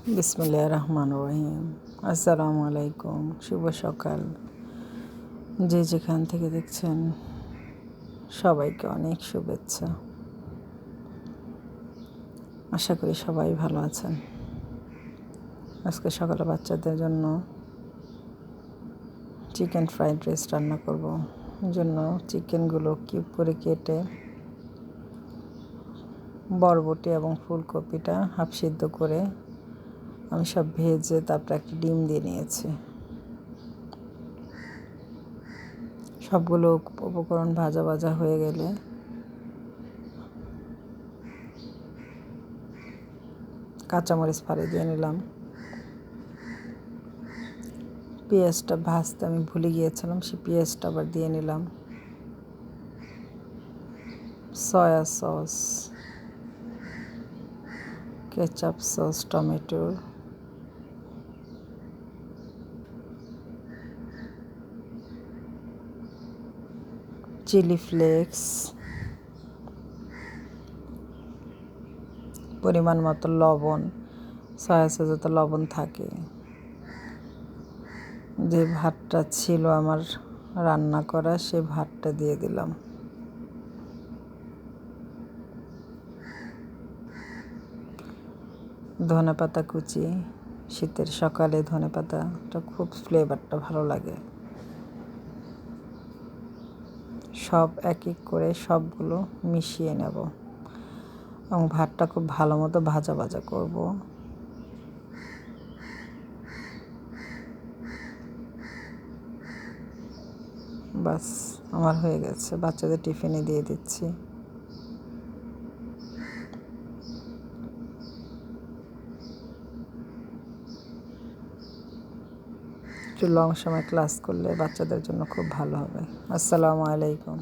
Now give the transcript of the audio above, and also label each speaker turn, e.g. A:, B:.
A: বিসমিল্লাহির রহমানির রহিম। আসসালামু আলাইকুম, শুভ সকাল। যে যেখান থেকে দেখছেন সবাইকে অনেক শুভেচ্ছা। আশা করি সবাই ভালো আছেন। আজকে সকালে বাচ্চাদের জন্য চিকেন ফ্রাইড রাইস রান্না করব। এর জন্য চিকেনগুলো কিউব করে কেটে বরবটি এবং ফুলকপিটা হাফ সিদ্ধ করে আমি সব ভেজে তারপরে একটা ডিম দিয়ে নিয়েছি। সবগুলো উপকরণ ভাজা ভাজা হয়ে গেলে কাঁচামরিচ ফালি দিয়ে নিলাম। পেঁয়াজটা ভাজতে আমি ভুলে গিয়েছিলাম, সেই পেঁয়াজটা আবার দিয়ে নিলাম। সয়া সস, কেচাপ সস, টমেটোর, চিলি ফ্লেক্স, পরিমাণ মতো লবণ। সয়া সসে তো লবণ থাকে। যে ভাতটা ছিল আমার রান্না করা, সে ভাতটা দিয়ে দিলাম। ধনেপাতা কুচি, শীতের সকালে ধনেপাতাটা খুব ফ্লেভারটা ভালো লাগে। সব এক এক করে সবগুলো মিশিয়ে নেব এবং ভাতটা খুব ভালো মতো ভাজা ভাজা করব। বাস আমার হয়ে গেছে, বাচ্চাদের টিফিনে দিয়ে দিচ্ছি। একটু লং সময় ক্লাস করলে বাচ্চাদের জন্য খুব ভালো হবে। আসসালামু আলাইকুম।